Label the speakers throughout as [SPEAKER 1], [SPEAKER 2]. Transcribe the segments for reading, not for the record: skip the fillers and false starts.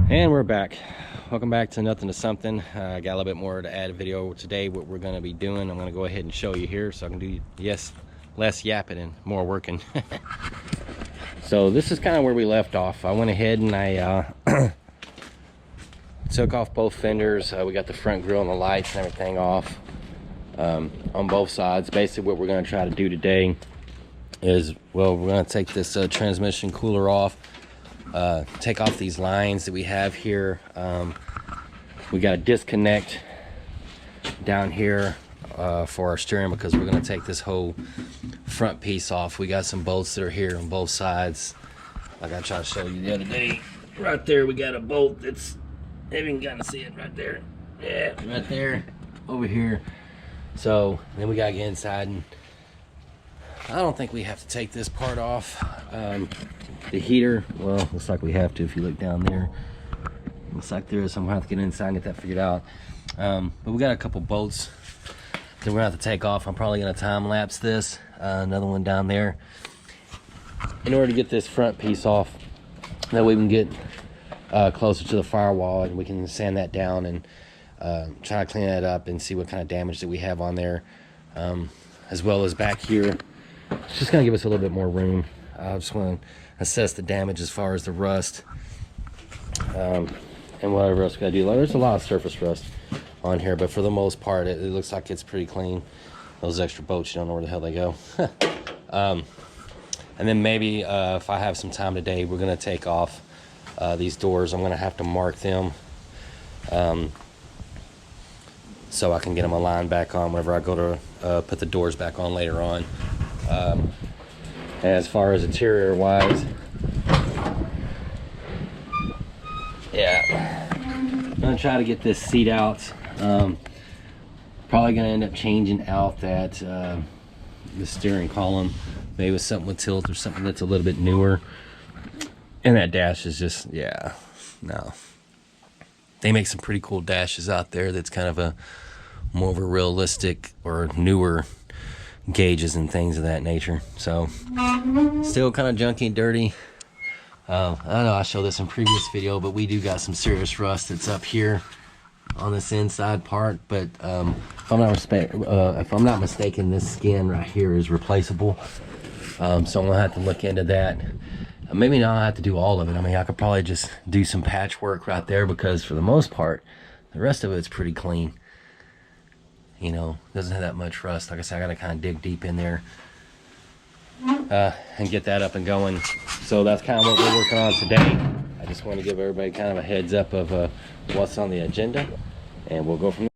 [SPEAKER 1] And we're back. Welcome back to Nothing to Something. I got a little bit more to add a video today. What we're going to be doing, I'm going to go ahead and show you here so I can do less yapping and more working. So this is kind of where we left off. I went ahead and I took off both fenders. We got the front grille and the lights and everything off on both sides. Basically what we're going to try to do today is, well, we're going to take this transmission cooler off. Take off these lines that we have here. We got a disconnect down here for our steering because we're going to take this whole front piece off. We got some bolts that are here on both sides, like I tried to show you the other day. Right there we got a bolt that's, you can kind of see it right there. Yeah, right there, over here. So then we got to get inside, and I don't think we have to take this part off. The heater, well, looks like we have to if you look down there. Looks like there is, so I'm gonna have to get inside and get that figured out. But we got a couple bolts that we're gonna have to take off. I'm probably gonna time lapse this, another one down there, in order to get this front piece off. That way we can get closer to the firewall and we can sand that down and try to clean that up and see what kind of damage that we have on there, as well as back here. It's just gonna give us a little bit more room. I just want to assess the damage as far as the rust and whatever else we gotta do. Like, there's a lot of surface rust on here, but for the most part it looks like it's pretty clean. Those extra bolts, you don't know where the hell they go. And then maybe if I have some time today, we're gonna take off these doors. I'm gonna have to mark them so I can get them aligned back on whenever I go to put the doors back on later on. As far as interior wise, yeah, I'm gonna try to get this seat out. Probably gonna end up changing out that the steering column, maybe with something with tilt or something that's a little bit newer. And that dash is just, yeah, no. They make some pretty cool dashes out there that's kind of a more of a realistic or newer gauges and things of that nature. So still kind of junky and dirty. I don't know, I showed this in previous video, but we do got some serious rust that's up here on this inside part. But if I'm not mistaken, this skin right here is replaceable. So I'm gonna have to look into that. Maybe not have to do all of it. I mean, I could probably just do some patchwork right there, because for the most part the rest of it's pretty clean. You know, doesn't have that much rust. Like I said, I gotta kind of dig deep in there and get that up and going. So that's kind of what we're working on today. I just want to give everybody kind of a heads up of what's on the agenda, and we'll go from there.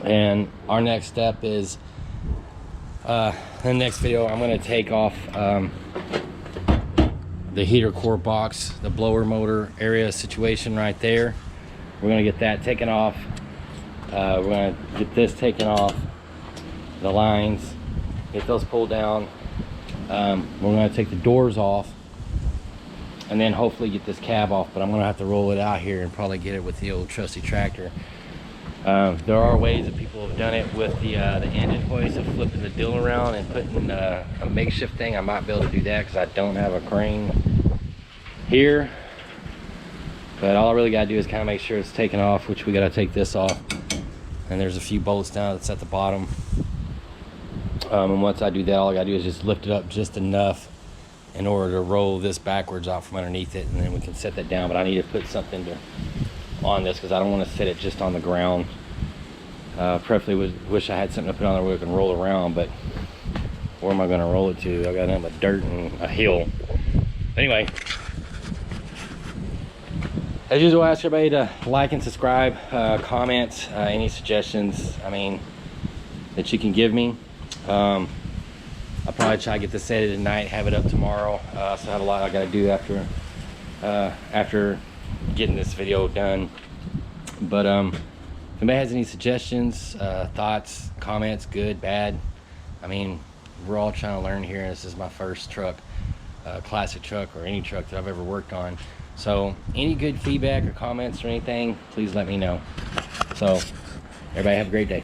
[SPEAKER 1] And our next step is in the next video I'm going to take off the heater core box, the blower motor area situation right there. We're going to get that taken off. We're going to get this taken off, the lines, get those pulled down. We're going to take the doors off and then hopefully get this cab off, but I'm going to have to roll it out here and probably get it with the old trusty tractor. There are ways that people have done it with the engine hoist of flipping the dill around and putting a makeshift thing. I might be able to do that because I don't have a crane here. But all I really got to do is kind of make sure it's taken off, which we got to take this off. And there's a few bolts down that's at the bottom. And once I do that, all I got to do is just lift it up just enough in order to roll this backwards out from underneath it. And then we can set that down. But I need to put something on this because I don't want to set it just on the ground. Preferably wish I had something to put on there where we can roll around. But where am I going to roll it to? I got nothing but dirt and a hill. Anyway. As usual, I ask everybody to like and subscribe, comment, any suggestions, that you can give me. I'll probably try to get this edited tonight, have it up tomorrow. I also have a lot I got to do after getting this video done. But if anybody has any suggestions, thoughts, comments, good, bad, we're all trying to learn here. This is my first truck, classic truck or any truck that I've ever worked on. So any good feedback or comments or anything, please let me know. So everybody have a great day.